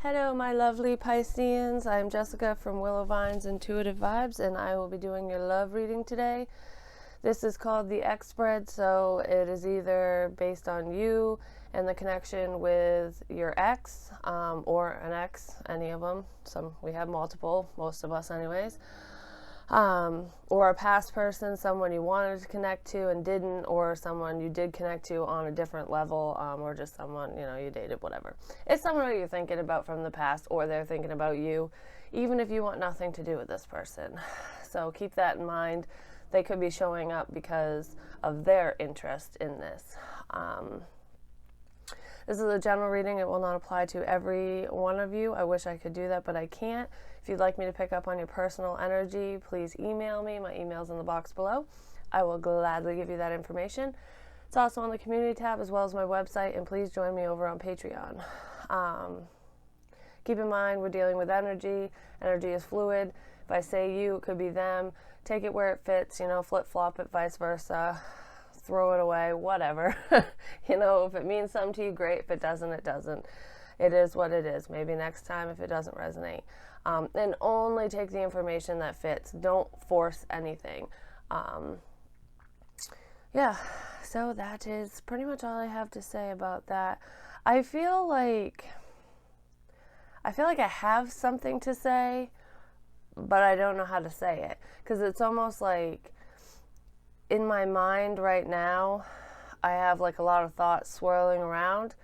Hello, my lovely Pisceans. I'm Jessica from Willow Vine's Intuitive Vibes, and I will be doing your love reading today. This is called the X spread, so it is either based on you and the connection with your ex, or an ex, any of them. We have multiple, most of us anyways. Or a past person, someone you wanted to connect to and didn't, or someone you did connect to on a different level, or just someone, you dated, whatever. It's someone that you're thinking about from the past, or they're thinking about you, even if you want nothing to do with this person. So keep that in mind. They could be showing up because of their interest in this. This is a general reading. It will not apply to every one of you. I wish I could do that, but I can't. If you'd like me to pick up on your personal energy, please email me. My email's in the box below. I will gladly give you that information. It's also on the community tab as well as my website, and please join me over on Patreon. Keep in mind, we're dealing with energy. Energy is fluid. If I say you, it could be them. Take it where it fits, flip-flop it, vice versa. Throw it away, whatever. If it means something to you, great. If it doesn't, it doesn't. It is what it is. Maybe next time if it doesn't resonate. And only take the information that fits. Don't force anything. So that is pretty much all I have to say about that. I feel like I have something to say, but I don't know how to say it. Because it's almost like in my mind right now, I have like a lot of thoughts swirling around.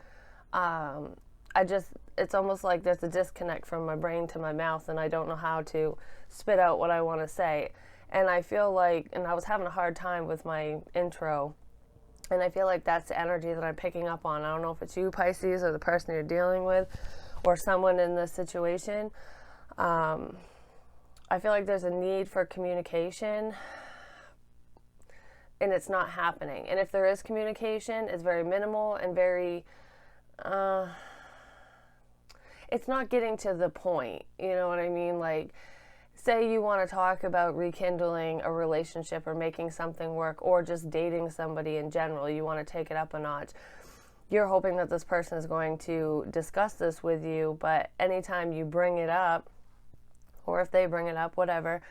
It's almost like there's a disconnect from my brain to my mouth, and I don't know how to spit out what I want to say. And I feel like, and I was having a hard time with my intro, and I feel like that's the energy that I'm picking up on. I don't know if it's you, Pisces, or the person you're dealing with, or someone in this situation. I feel like there's a need for communication, and it's not happening. And if there is communication, it's very minimal and very, it's not getting to the point. You know what I mean? Like, say you want to talk about rekindling a relationship or making something work, or just dating somebody in general. You want to take it up a notch. You're hoping that this person is going to discuss this with you, but anytime you bring it up, or if they bring it up, whatever,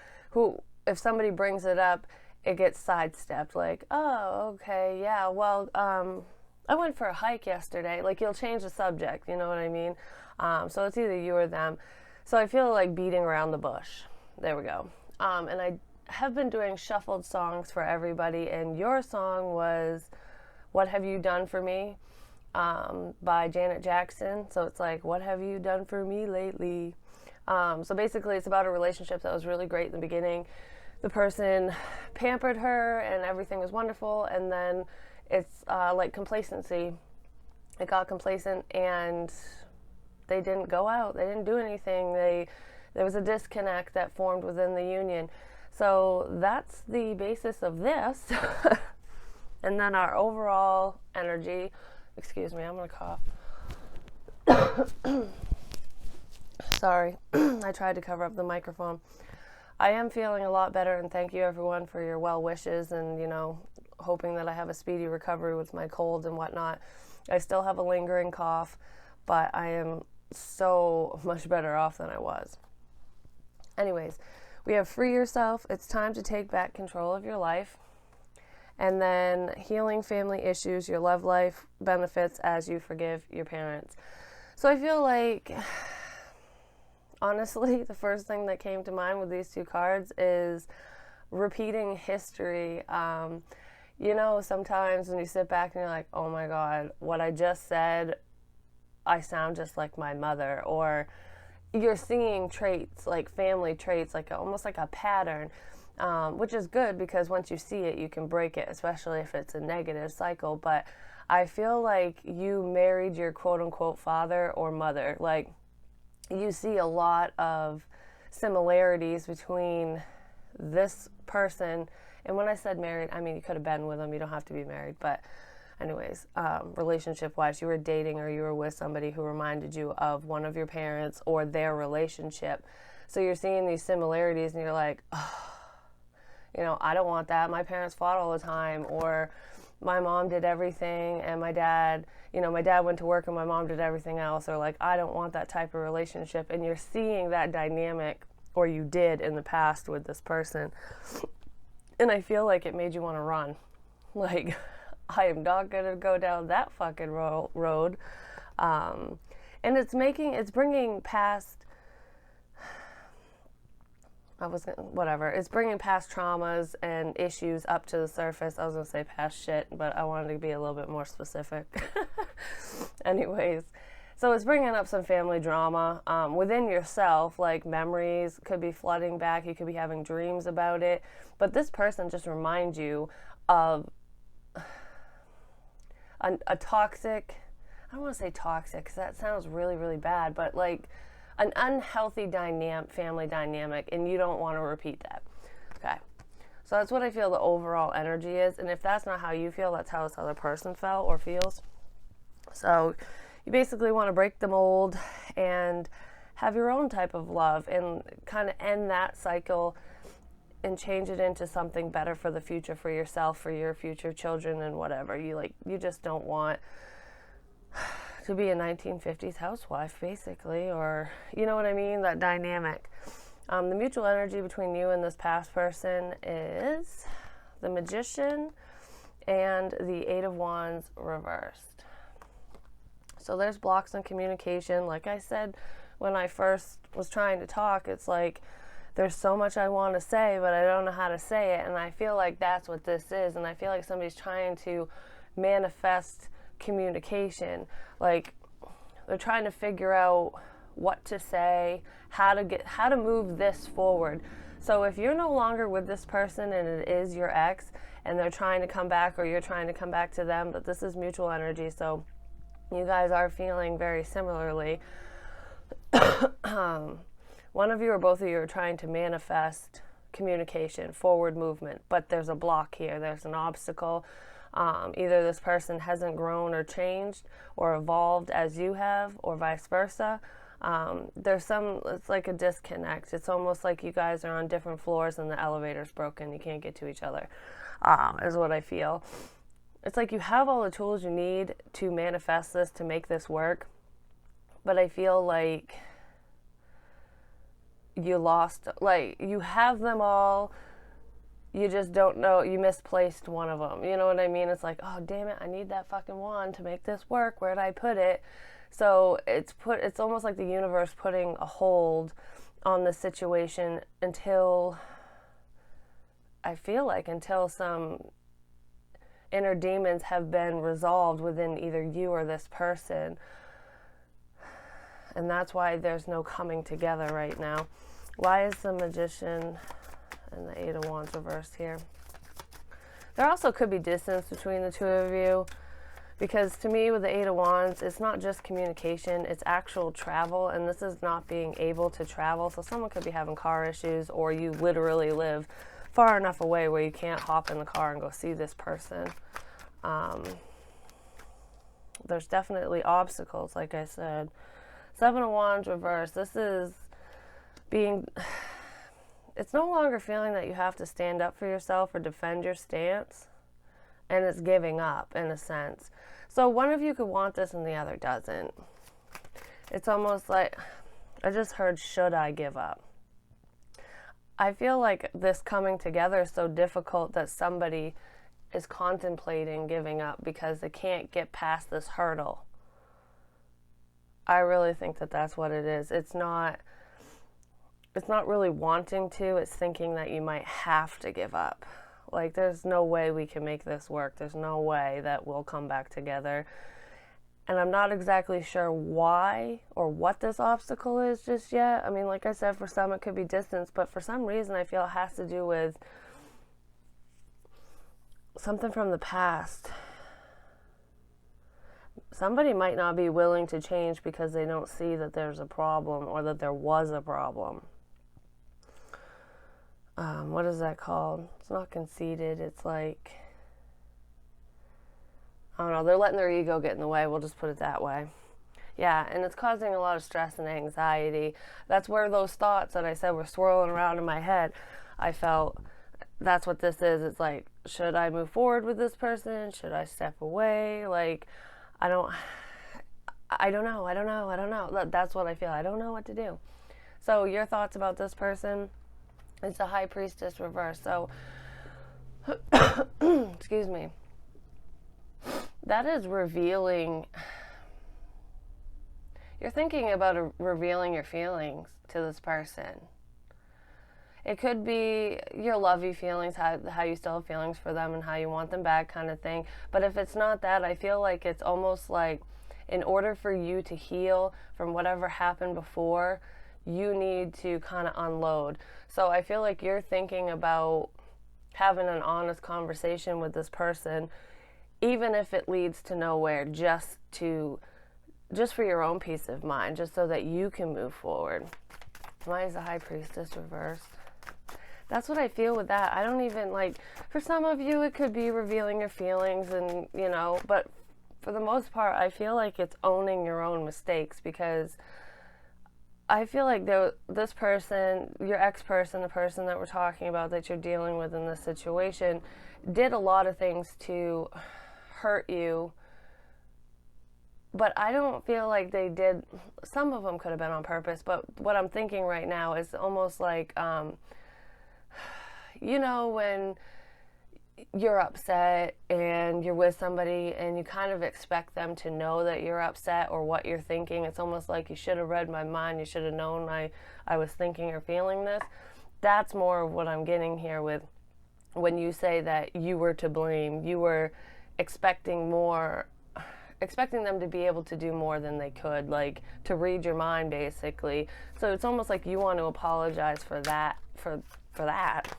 if somebody brings it up, it gets sidestepped. Like, oh, okay, yeah, well, I went for a hike yesterday. Like, you'll change the subject, you know what I mean? So it's either you or them. So I feel like beating around the bush. There we go. And I have been doing shuffled songs for everybody, and your song was What Have You Done For Me by Janet Jackson. So it's like, what have you done for me lately? So basically it's about a relationship that was really great in the beginning. The person pampered her and everything was wonderful, and then it's like complacency. It got complacent and they didn't go out. They didn't do anything. There was a disconnect that formed within the union. So that's the basis of this. And then our overall energy, excuse me, I'm going to cough. Sorry, I tried to cover up the microphone. I am feeling a lot better, and thank you everyone for your well wishes and, hoping that I have a speedy recovery with my cold and whatnot. I still have a lingering cough, but I am so much better off than I was. Anyways, we have free yourself. It's time to take back control of your life. And then healing family issues, your love life benefits as you forgive your parents. So I feel like, honestly, the first thing that came to mind with these two cards is repeating history. Sometimes when you sit back and you're like, oh my God, what I just said, I sound just like my mother. Or you're seeing traits, like family traits, like almost like a pattern, which is good because once you see it, you can break it, especially if it's a negative cycle. But I feel like you married your quote-unquote father or mother. Like, you see a lot of similarities between this person, and when I said married, I mean you could have been with them, you don't have to be married, but anyways, relationship-wise, you were dating or you were with somebody who reminded you of one of your parents or their relationship. So you're seeing these similarities and you're like, oh, I don't want that. My parents fought all the time. Or my mom did everything and my dad, my dad went to work and my mom did everything else, or like, I don't want that type of relationship. And you're seeing that dynamic, or you did in the past with this person. And I feel like it made you want to run. Like, I am not going to go down that fucking road. And it's bringing past, it's bringing past traumas and issues up to the surface. I was going to say past shit, but I wanted to be a little bit more specific. Anyways, so it's bringing up some family drama within yourself, like memories could be flooding back. You could be having dreams about it. But this person just reminds you of a toxic, I don't want to say toxic because that sounds really, really bad, but like an unhealthy family dynamic, and you don't want to repeat that. Okay. So that's what I feel the overall energy is. And if that's not how you feel, that's how this other person felt or feels. So you basically want to break the mold and have your own type of love and kind of end that cycle and change it into something better for the future, for yourself, for your future children and whatever. You just don't want to be a 1950s housewife, basically, or you know what I mean, that dynamic. The mutual energy between you and this past person is the Magician and the Eight of Wands reversed. So there's blocks in communication. Like I said, when I first was trying to talk, it's like there's so much I want to say, but I don't know how to say it. And I feel like that's what this is. And I feel like somebody's trying to manifest communication. Like they're trying to figure out what to say, how to move this forward. So if you're no longer with this person and it is your ex and they're trying to come back, or you're trying to come back to them, but this is mutual energy, so you guys are feeling very similarly. One of you or both of you are trying to manifest communication, forward movement, but there's a block here. There's an obstacle. Either this person hasn't grown or changed or evolved as you have, or vice versa. It's like a disconnect. It's almost like you guys are on different floors and the elevator's broken. You can't get to each other, is what I feel. It's like you have all the tools you need to manifest this, to make this work, but I feel like you lost, like you have them all, you just don't know, you misplaced one of them. You know what I mean? It's like, oh, damn it, I need that fucking wand to make this work. Where'd I put it? So it's almost like the universe putting a hold on the situation until some inner demons have been resolved within either you or this person. And that's why there's no coming together right now. Why is the Magician and the Eight of Wands reversed here? There also could be distance between the two of you, because to me with the Eight of Wands, it's not just communication, it's actual travel, and this is not being able to travel. So someone could be having car issues, or you literally live far enough away where you can't hop in the car and go see this person. There's definitely obstacles, like I said. Seven of Wands reversed. This is it's no longer feeling that you have to stand up for yourself or defend your stance, and it's giving up in a sense. So one of you could want this and the other doesn't. It's almost like, I just heard, should I give up? I feel like this coming together is so difficult that somebody is contemplating giving up because they can't get past this hurdle. I really think that that's what it is. It's not really wanting to, it's thinking that you might have to give up. Like, there's no way we can make this work. There's no way that we'll come back together. And I'm not exactly sure why or what this obstacle is just yet. I mean, like I said, for some it could be distance, but for some reason I feel it has to do with something from the past. Somebody might not be willing to change because they don't see that there's a problem or that there was a problem. What is that called? It's not conceited. It's like, I don't know, they're letting their ego get in the way. We'll just put it that way. Yeah, and it's causing a lot of stress and anxiety. That's where those thoughts that I said were swirling around in my head, I felt that's what this is. It's like, should I move forward with this person? Should I step away? Like, I don't know. That's what I feel. I don't know what to do. So your thoughts about this person? It's the High Priestess reverse. So, excuse me. That is revealing. You're thinking about revealing your feelings to this person. It could be your lovey feelings, how you still have feelings for them and how you want them back kind of thing. But if it's not that, I feel like it's almost like in order for you to heal from whatever happened before, you need to kind of unload. So I feel like you're thinking about having an honest conversation with this person, even if it leads to nowhere, just for your own peace of mind, just so that you can move forward. Why is the High Priestess reversed? That's what I feel with that. I don't even, like, for some of you, it could be revealing your feelings and, but for the most part, I feel like it's owning your own mistakes, because I feel like this person, your ex-person, the person that we're talking about that you're dealing with in this situation, did a lot of things to hurt you, but I don't feel like they did. Some of them could have been on purpose, but what I'm thinking right now is almost like, when you're upset and you're with somebody and you kind of expect them to know that you're upset or what you're thinking. It's almost like, you should have read my mind. You should have known I was thinking or feeling this. That's more of what I'm getting here with when you say that you were to blame. You were expecting them to be able to do more than they could, like to read your mind, basically. So it's almost like you want to apologize for that, for that.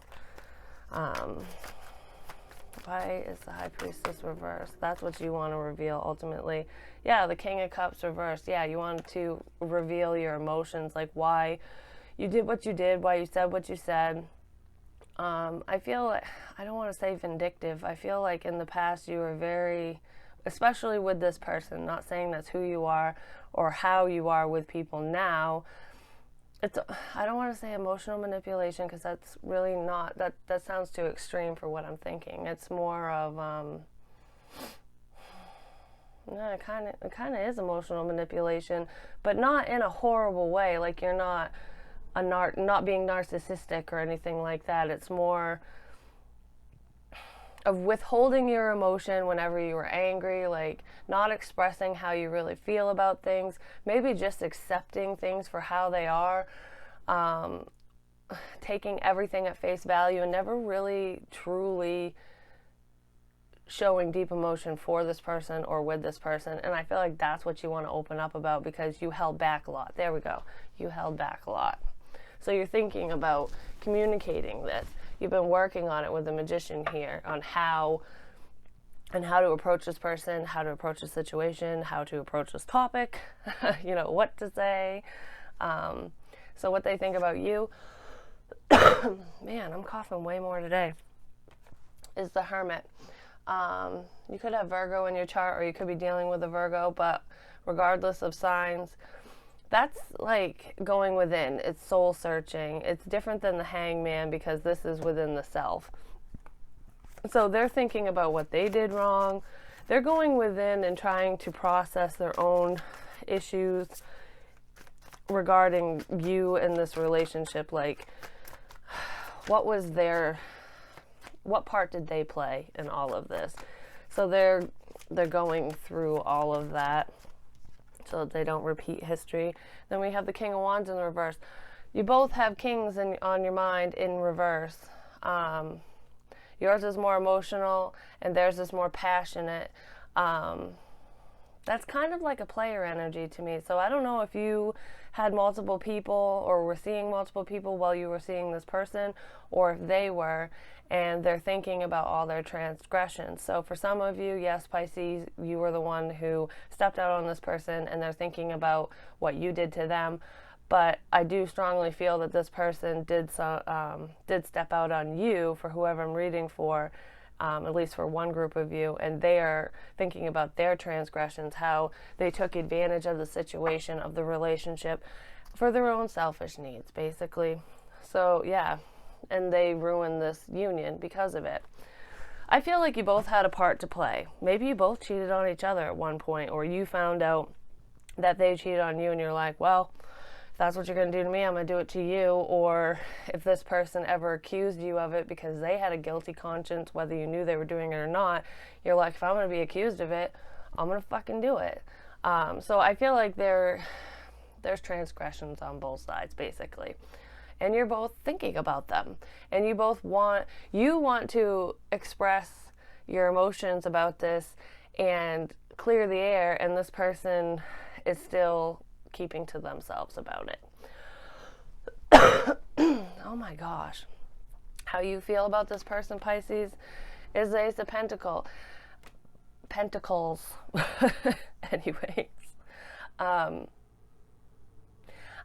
Why is the High Priestess reversed? That's what you want to reveal ultimately. Yeah, the King of Cups reversed. Yeah, you want to reveal your emotions, like why you did what you did, why you said what you said. I feel like, I don't want to say vindictive. I feel like in the past you were very, especially with this person, not saying that's who you are or how you are with people now. I don't want to say emotional manipulation, because that's really not, that sounds too extreme for what I'm thinking. It's more of, it kind of is emotional manipulation, but not in a horrible way. Like, you're not not being narcissistic or anything like that. It's more of withholding your emotion whenever you were angry, like not expressing how you really feel about things, maybe just accepting things for how they are, taking everything at face value and never really truly showing deep emotion for this person or with this person. And I feel like that's what you want to open up about, because you held back a lot. There we go. You held back a lot. So you're thinking about communicating this. You've been working on it with the Magician here, on how to approach this person, how to approach the situation, how to approach this topic, what to say. So what they think about you, man, I'm coughing way more today, is the Hermit. You could have Virgo in your chart, or you could be dealing with a Virgo, but regardless of signs, that's like going within. It's soul searching. It's different than the Hangman, because this is within the self. So they're thinking about what they did wrong. They're going within and trying to process their own issues regarding you and this relationship. Like, what part did they play in all of this? So they're going through all of that, so that they don't repeat history. Then we have the King of Wands in the reverse. You both have kings on your mind in reverse. Yours is more emotional and theirs is more passionate. That's kind of like a player energy to me. So I don't know if you had multiple people or were seeing multiple people while you were seeing this person, or if they were, and they're thinking about all their transgressions. So for some of you, yes, Pisces, you were the one who stepped out on this person, and they're thinking about what you did to them. But I do strongly feel that this person did step out on you, for whoever I'm reading for, at least for one group of you, and they are thinking about their transgressions, how they took advantage of the situation, of the relationship, for their own selfish needs, basically. So yeah, and they ruined this union because of it. I feel like you both had a part to play. Maybe you both cheated on each other at one point, or you found out that they cheated on you and you're like, well, if that's what you're going to do to me, I'm going to do it to you. Or if this person ever accused you of it because they had a guilty conscience, whether you knew they were doing it or not, you're like, if I'm going to be accused of it, I'm going to fucking do it. So I feel like there's transgressions on both sides, basically. And you're both thinking about them. And you both want to express your emotions about this and clear the air, and this person is still keeping to themselves about it. Oh my gosh. How you feel about this person, Pisces, is the Ace of Pentacles. Anyways.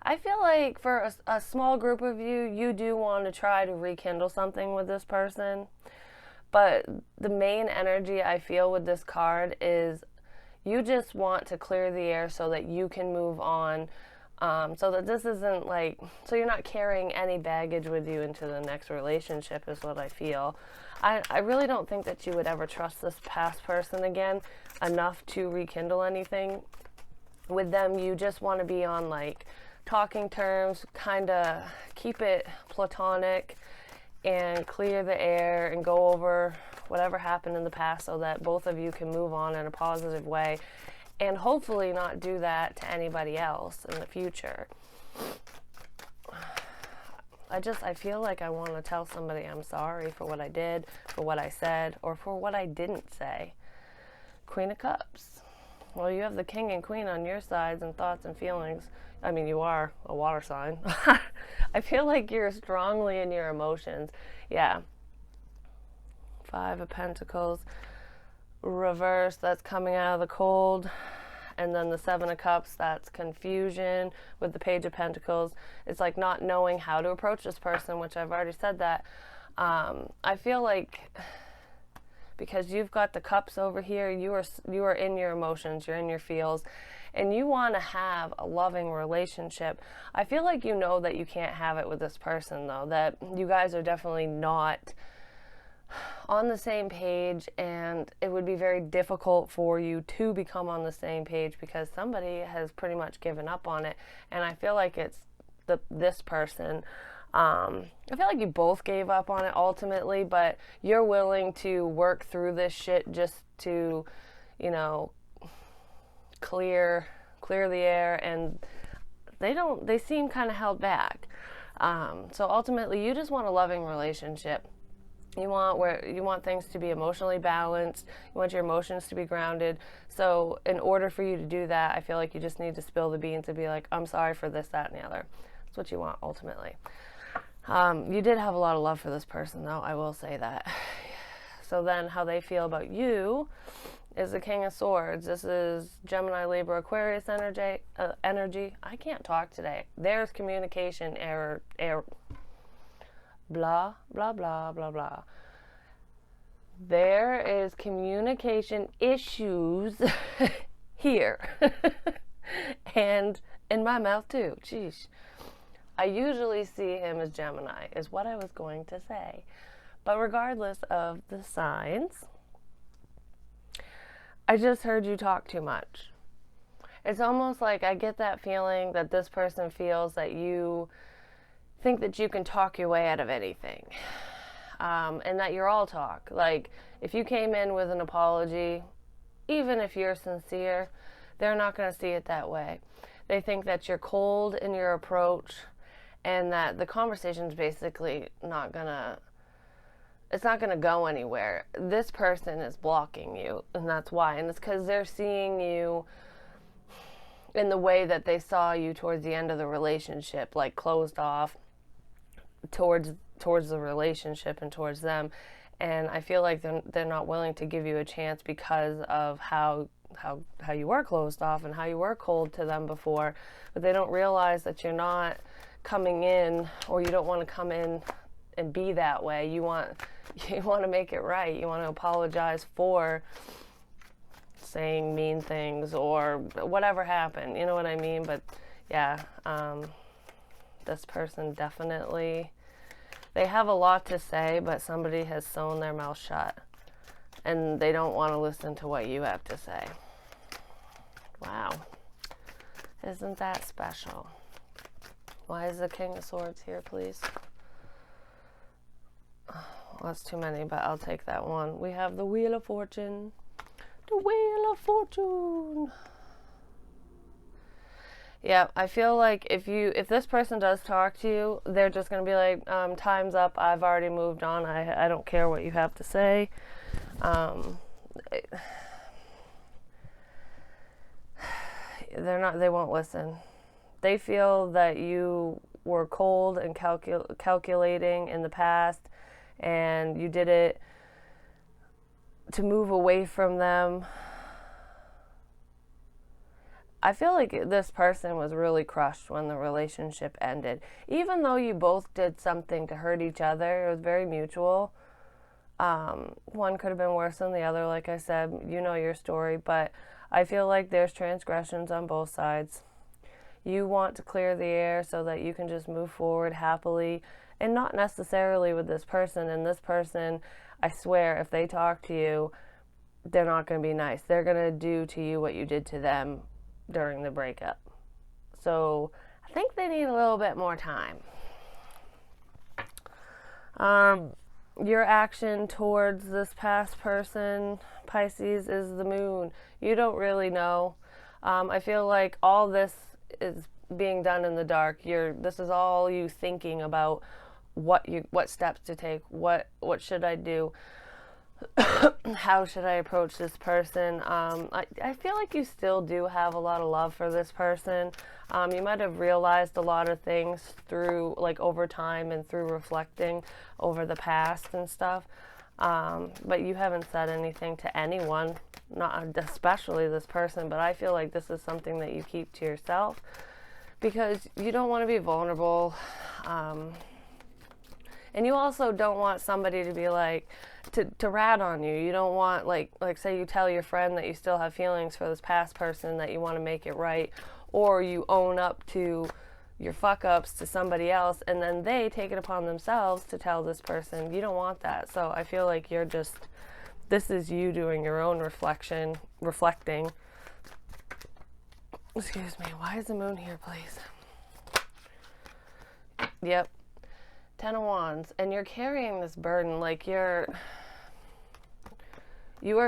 I feel like for a small group of you, you do want to try to rekindle something with this person. But the main energy I feel with this card is you just want to clear the air so that you can move on. So that this isn't like, so you're not carrying any baggage with you into the next relationship is what I feel. I really don't think that you would ever trust this past person again enough to rekindle anything with them. You just want to be on like talking terms, kind of keep it platonic and clear the air and go over whatever happened in the past so that both of you can move on in a positive way and hopefully not do that to anybody else in the future. I feel like I want to tell somebody I'm sorry for what I did, for what I said, or for what I didn't say. Queen of Cups. Well, you have the King and Queen on your sides and thoughts and feelings. I mean, you are a water sign. I feel like you're strongly in your emotions. Yeah. Five of Pentacles. Reverse, that's coming out of the cold. And then the Seven of Cups, that's confusion with the Page of Pentacles. It's like not knowing how to approach this person, which I've already said that. I feel like because you've got the cups over here, you are in your emotions, you're in your feels, and you want to have a loving relationship. I feel like you know that you can't have it with this person, though, that you guys are definitely not on the same page, and it would be very difficult for you to become on the same page because somebody has pretty much given up on it. And I feel like it's this person. I feel like you both gave up on it ultimately, but you're willing to work through this shit just to, clear the air, and they seem kind of held back. So ultimately you just want a loving relationship. You want things to be emotionally balanced. You want your emotions to be grounded. So in order for you to do that, I feel like you just need to spill the beans and be like, I'm sorry for this, that, and the other. That's what you want ultimately. You did have a lot of love for this person, though. I will say that. So then how they feel about you is the King of Swords. This is Gemini, Libra, Aquarius energy. I can't talk today. There's communication error. Blah, blah, blah, blah, blah. There is communication issues here. And in my mouth too. Jeez. I usually see him as Gemini, is what I was going to say. But regardless of the signs, I just heard you talk too much. It's almost like I get that feeling that this person feels that you think that you can talk your way out of anything, and that you're all talk. Like, if you came in with an apology, even if you're sincere, they're not going to see it that way. They think that you're cold in your approach, and that the conversation's basically not going to go anywhere. This person is blocking you, and that's why. And it's because they're seeing you in the way that they saw you towards the end of the relationship, like closed off towards the relationship and towards them. And I feel like they're not willing to give you a chance because of how you were closed off and how you were cold to them before. But they don't realize that you're not coming in, or you don't want to come in and be that way. You want to make it right. You want to apologize for saying mean things or whatever happened. You know what I mean? But yeah, this person definitely They have a lot to say, but somebody has sewn their mouth shut. And they don't want to listen to what you have to say. Wow. Isn't that special? Why is the King of Swords here, please? Oh, that's too many, but I'll take that one. We have the Wheel of Fortune. The Wheel of Fortune. Yeah, I feel like if this person does talk to you, they're just going to be like, time's up. I've already moved on. I don't care what you have to say. They won't listen. They feel that you were cold and calculating in the past, and you did it to move away from them. I feel like this person was really crushed when the relationship ended. Even though you both did something to hurt each other, it was very mutual. One could have been worse than the other, like I said. You know your story, but I feel like there's transgressions on both sides. You want to clear the air so that you can just move forward happily, and not necessarily with this person. And this person, I swear, if they talk to you, they're not going to be nice. They're going to do to you what you did to them during the breakup. So I think they need a little bit more time. Your action towards this past person, Pisces, is the moon. You don't really know. I feel like all this is being done in the dark. This is all you thinking about what steps to take. What should I do? How should I approach this person? I feel like you still do have a lot of love for this person. You might have realized a lot of things through, like, over time and through reflecting over the past and stuff. But you haven't said anything to anyone, not especially this person, but I feel like this is something that you keep to yourself because you don't want to be vulnerable. And you also don't want somebody to be like, to rat on you. You don't want, like say you tell your friend that you still have feelings for this past person, that you want to make it right, or you own up to your fuck ups to somebody else, and then they take it upon themselves to tell this person. You don't want that. So I feel like this is you doing your own reflecting. Excuse me, why is the moon here, please? Yep. 10 of Wands, and you're carrying this burden, like you are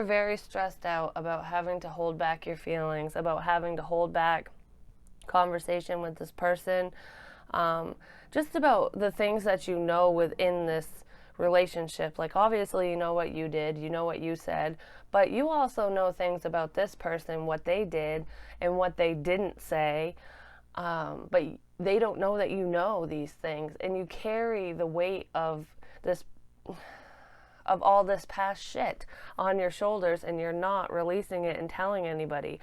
very stressed out about having to hold back your feelings, about having to hold back conversation with this person, just about the things that you know within this relationship. Like, obviously you know what you did, you know what you said, but you also know things about this person, what they did and what they didn't say, but they don't know that you know these things, and you carry the weight of all this past shit on your shoulders, and you're not releasing it and telling anybody.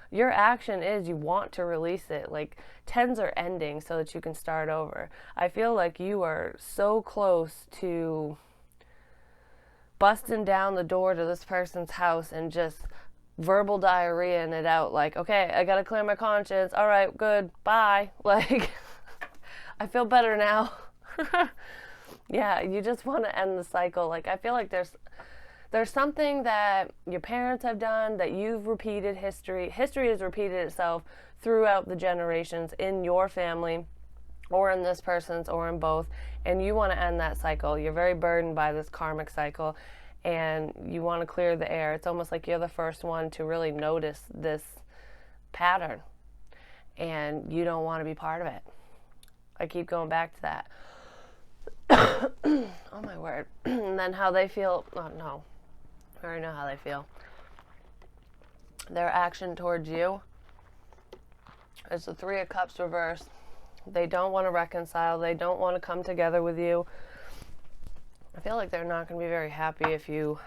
Your action is you want to release it. Like, 10s are ending so that you can start over. I feel like you are so close to busting down the door to this person's house and just verbal diarrhea in it out, like, okay, I gotta clear my conscience, all right, good, bye. Like, I feel better now. Yeah, you just want to end the cycle. Like, I feel like there's something that your parents have done, that you've repeated. History has repeated itself throughout the generations in your family, or in this person's, or in both, and you want to end that cycle. You're very burdened by this karmic cycle, and you want to clear the air. It's almost like you're the first one to really notice this pattern, and you don't want to be part of it. I keep going back to that. Oh my word. And then how they feel, oh no, I already know how they feel. Their action towards you is the 3 of Cups reversed. They don't want to reconcile. They don't want to come together with you. I feel like they're not going to be very happy if you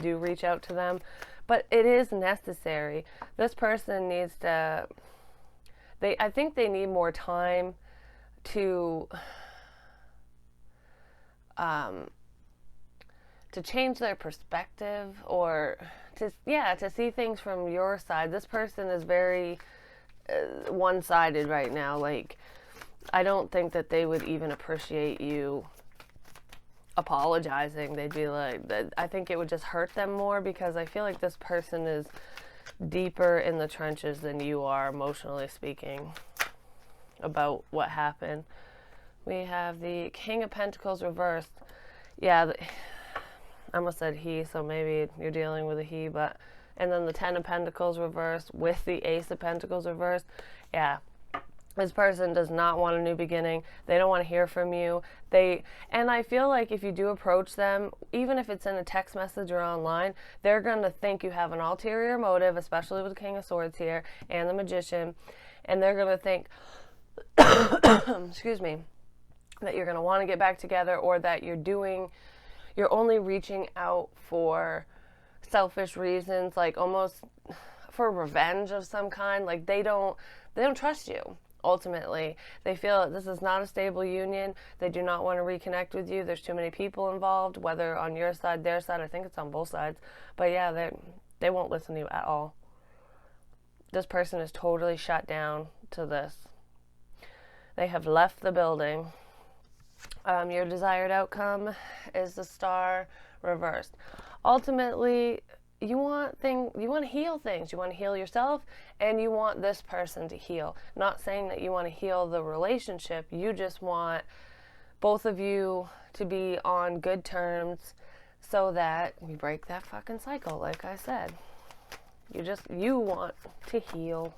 do reach out to them, but it is necessary. This person needs to, I think they need more time to change their perspective, or to see things from your side. This person is very one-sided right now. Like, I don't think that they would even appreciate you apologizing. They'd be like, I think it would just hurt them more, because I feel like this person is deeper in the trenches than you are, emotionally speaking, about what happened. We have the King of Pentacles reversed. Yeah, I almost said he, so maybe you're dealing with a he, but, and then the Ten of Pentacles reversed with the Ace of Pentacles reversed. Yeah, this person does not want a new beginning. They don't want to hear from you. And I feel like if you do approach them, even if it's in a text message or online, they're going to think you have an ulterior motive, especially with the King of Swords here and the Magician. And they're going to think, excuse me, that you're going to want to get back together, or that you're only reaching out for selfish reasons, like almost for revenge of some kind. Like they don't trust you. Ultimately, they feel that this is not a stable union. They do not want to reconnect with you. There's too many people involved, whether on your side, their side. I think it's on both sides. But yeah, they won't listen to you at all. This person is totally shut down to this. They have left the building. Your desired outcome is the Star reversed. Ultimately, you want to heal things. You want to heal yourself, and you want this person to heal. Not saying that you want to heal the relationship. You just want both of you to be on good terms, so that you break that fucking cycle, like I said. You want to heal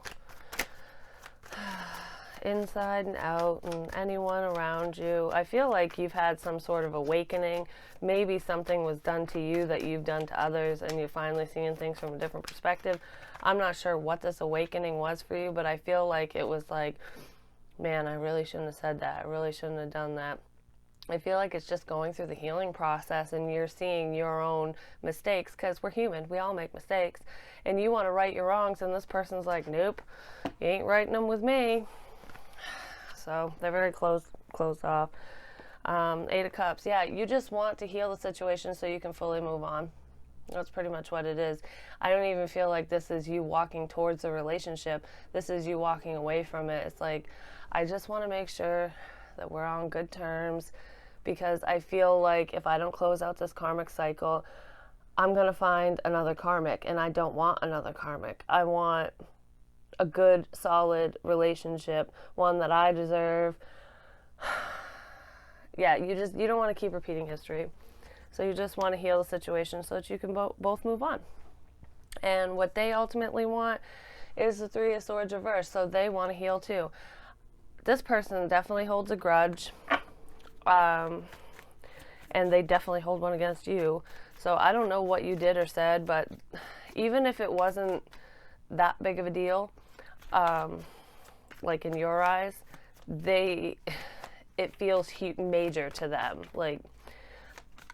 inside and out, and anyone around you. I feel like you've had some sort of awakening. Maybe something was done to you that you've done to others, and you're finally seeing things from a different perspective. I'm not sure what this awakening was for you, but I feel like it was like, man, I really shouldn't have said that. I really shouldn't have done that. I feel like it's just going through the healing process, and you're seeing your own mistakes, because we're human. We all make mistakes, and you want to right your wrongs, and this person's like, nope, you ain't righting them with me. So they're very closed off. Eight of Cups. Yeah, you just want to heal the situation so you can fully move on. That's pretty much what it is. I don't even feel like this is you walking towards the relationship. This is you walking away from it. It's like, I just want to make sure that we're on good terms, because I feel like if I don't close out this karmic cycle, I'm going to find another karmic, and I don't want another karmic. I want a good, solid relationship, one that I deserve. Yeah, you don't want to keep repeating history. So you just want to heal the situation so that you can both move on. And what they ultimately want is the Three of Swords reversed. So they want to heal too. This person definitely holds a grudge. And they definitely hold one against you. So I don't know what you did or said, but even if it wasn't that big of a deal, like in your eyes, it feels major to them. Like,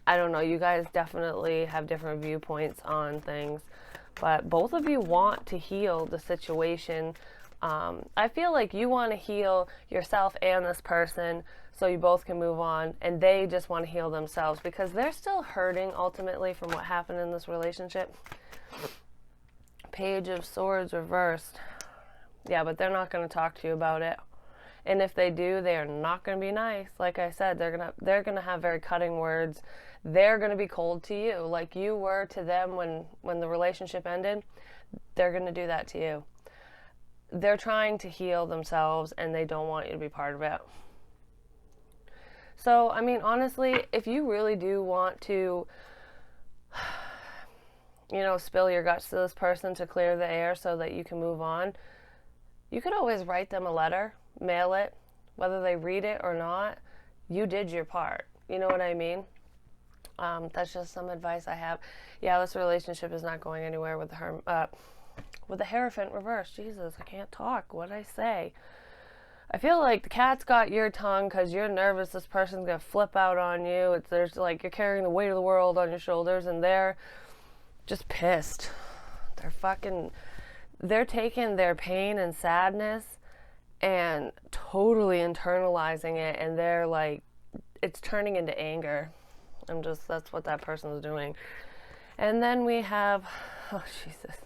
I don't know, you guys definitely have different viewpoints on things, but both of you want to heal the situation. I feel like you want to heal yourself and this person so you both can move on, and they just want to heal themselves because they're still hurting ultimately from what happened in this relationship. Page of Swords reversed. Yeah, but they're not going to talk to you about it. And if they do, they are not going to be nice. Like I said, they're gonna have very cutting words. They're going to be cold to you, like you were to them when the relationship ended. They're going to do that to you. They're trying to heal themselves, and they don't want you to be part of it. So, I mean, honestly, if you really do want to, spill your guts to this person to clear the air so that you can move on, you could always write them a letter, mail it, whether they read it or not. You did your part. You know what I mean? That's just some advice I have. Yeah, this relationship is not going anywhere with the Hierophant reversed. Jesus, I can't talk. What'd I say? I feel like the cat's got your tongue because you're nervous this person's going to flip out on you. There's like you're carrying the weight of the world on your shoulders, and they're just pissed. They're taking their pain and sadness and totally internalizing it, and they're like, it's turning into anger. That's what that person's doing. And then we have, oh Jesus,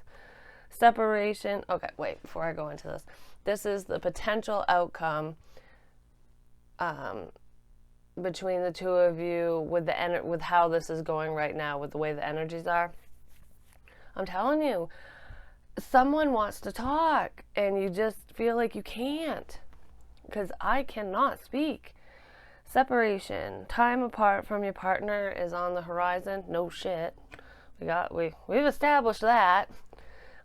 separation. Okay, wait, before I go into this. This is the potential outcome between the two of you with with how this is going right now, with the way the energies are. I'm telling you, someone wants to talk and you just feel like you can't, because I cannot speak. Separation, time apart from your partner is on the horizon. No shit. We've established that.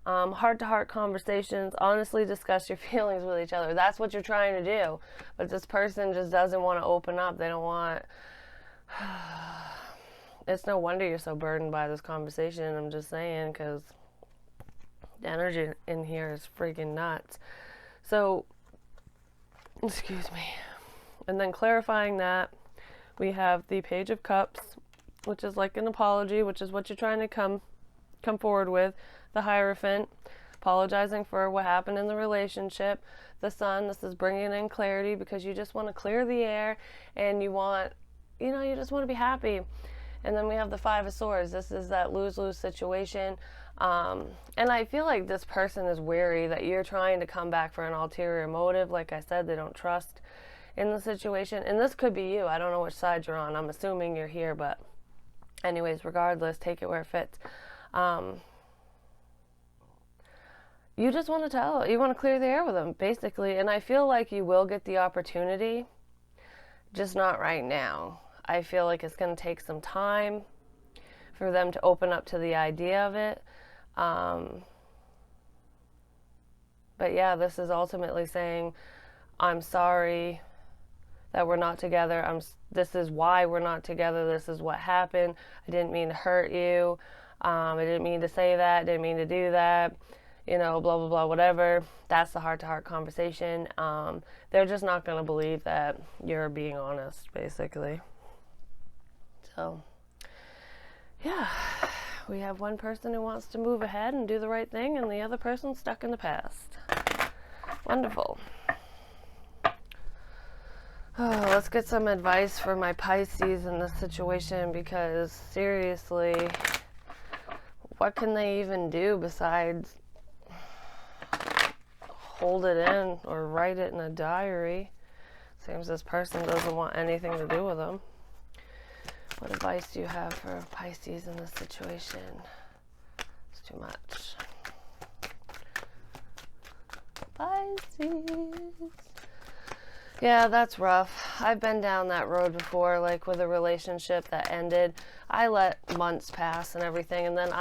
Heart-to-heart conversations, honestly discuss your feelings with each other. That's what you're trying to do. But this person just doesn't want to open up. They don't want... It's no wonder you're so burdened by this conversation. I'm just saying, because the energy in here is freaking nuts. So, excuse me. And then clarifying that, we have the Page of Cups, which is like an apology, which is what you're trying to come forward with. The Hierophant, apologizing for what happened in the relationship. The Sun, this is bringing in clarity because you just want to clear the air and you want, you just want to be happy. And then we have the Five of Swords. This is that lose-lose situation. And I feel like this person is wary that you're trying to come back for an ulterior motive. Like I said, they don't trust in the situation. And this could be you. I don't know which side you're on. I'm assuming you're here, but anyways, regardless, take it where it fits. You just want to you want to clear the air with them, basically. And I feel like you will get the opportunity, just not right now. I feel like it's going to take some time for them to open up to the idea of it. But yeah, this is ultimately saying, I'm sorry that we're not together. This is why we're not together. This is what happened. I didn't mean to hurt you. I didn't mean to say that. Didn't mean to do that. Blah, blah, blah, whatever. That's the heart-to-heart conversation. They're just not going to believe that you're being honest, basically. So, yeah. We have one person who wants to move ahead and do the right thing, and the other person stuck in the past. Wonderful. Oh, let's get some advice for my Pisces in this situation, because seriously, what can they even do besides hold it in or write it in a diary? Seems this person doesn't want anything to do with them. What advice do you have for Pisces in this situation? It's too much. Pisces. Yeah, that's rough. I've been down that road before, like with a relationship that ended. I let months pass and everything, and then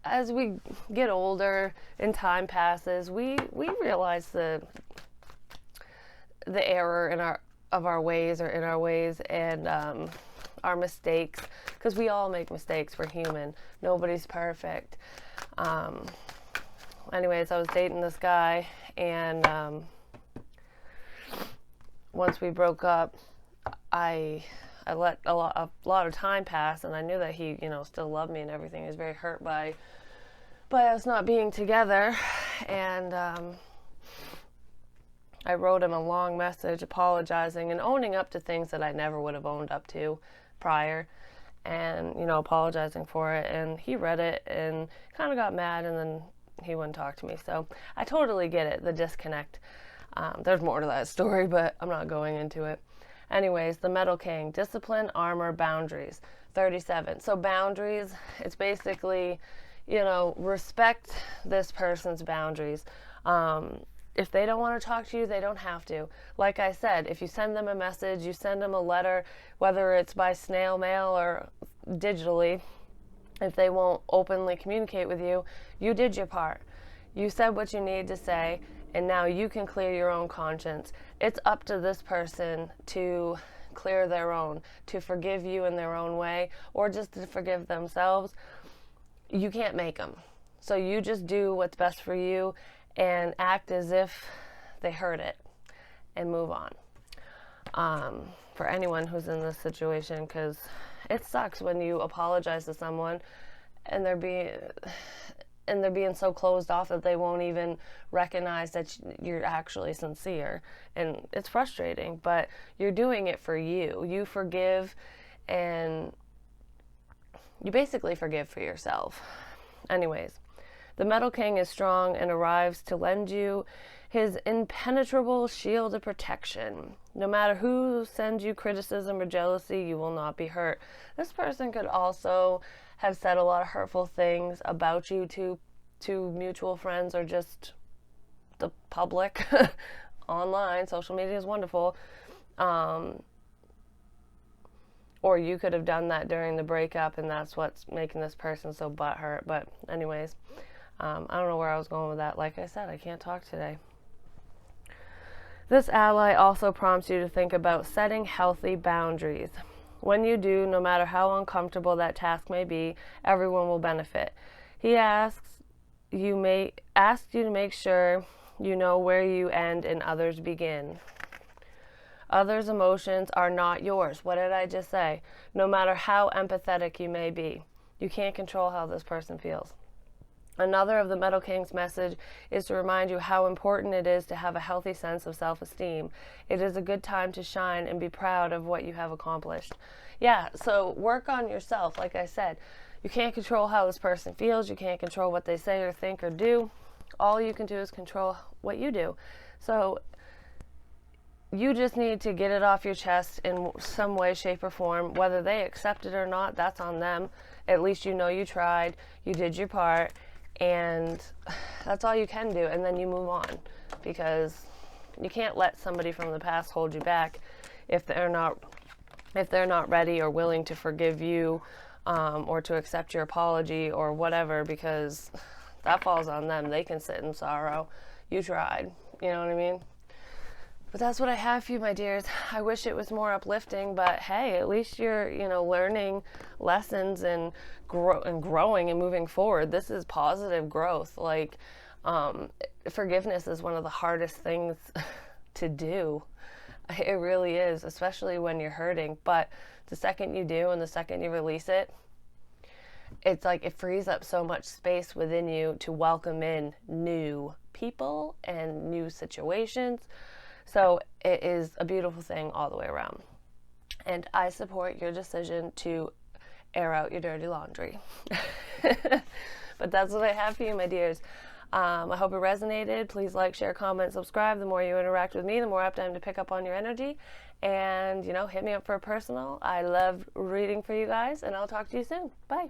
as we get older and time passes, we realize the error in our ways and our mistakes, because we all make mistakes. We're human. Nobody's perfect. Anyways, I was dating this guy, and once we broke up, I let a lot of time pass, and I knew that he, still loved me and everything. He was very hurt by us not being together, and I wrote him a long message apologizing and owning up to things that I never would have owned up to prior, and apologizing for it. And he read it and kind of got mad, and then he wouldn't talk to me. So I totally get it, the disconnect. There's more to that story, but I'm not going into it. Anyways, the Metal King, discipline, armor, boundaries, 37. So boundaries, it's basically, respect this person's boundaries. If they don't want to talk to you, they don't have to. Like I said, if you send them a message, you send them a letter, whether it's by snail mail or digitally, if they won't openly communicate with you, you did your part. You said what you needed to say, and now you can clear your own conscience. It's up to this person to clear their own, to forgive you in their own way, or just to forgive themselves. You can't make them. So you just do what's best for you and act as if they heard it and move on. For anyone who's in this situation, because it sucks when you apologize to someone and they're being so closed off that they won't even recognize that you're actually sincere. And it's frustrating, but you're doing it for you. You forgive, and you basically forgive for yourself. Anyways, the Metal King is strong and arrives to lend you his impenetrable shield of protection. No matter who sends you criticism or jealousy, you will not be hurt. This person could also have said a lot of hurtful things about you to mutual friends or just the public. Online, social media is wonderful. Or you could have done that during the breakup, and that's what's making this person so butthurt. But anyways, I don't know where I was going with that. Like I said, I can't talk today. This ally also prompts you to think about setting healthy boundaries. When you do, no matter how uncomfortable that task may be, everyone will benefit. He asks you to make sure you know where you end and others begin. Others' emotions are not yours. What did I just say? No matter how empathetic you may be, you can't control how this person feels. Another of the Metal King's message is to remind you how important it is to have a healthy sense of self-esteem. It is a good time to shine and be proud of what you have accomplished. Yeah, so work on yourself. Like I said, you can't control how this person feels. You can't control what they say or think or do. All you can do is control what you do. So you just need to get it off your chest in some way, shape, or form. Whether they accept it or not, that's on them. At least you know you tried, you did your part, and that's all you can do. And then you move on, because you can't let somebody from the past hold you back if they're not ready or willing to forgive you, or to accept your apology or whatever, because that falls on them. They can sit in sorrow. You tried. You know what I mean? But that's what I have for you, my dears. I wish it was more uplifting, but hey, at least you're, learning lessons and growing and moving forward. This is positive growth. Like, forgiveness is one of the hardest things to do. It really is, especially when you're hurting. But the second you do and the second you release it, it's like it frees up so much space within you to welcome in new people and new situations. So it is a beautiful thing all the way around. And I support your decision to air out your dirty laundry. But that's what I have for you, my dears. I hope it resonated. Please like, share, comment, subscribe. The more you interact with me, the more apt I am to pick up on your energy. And, hit me up for a personal. I love reading for you guys, and I'll talk to you soon. Bye.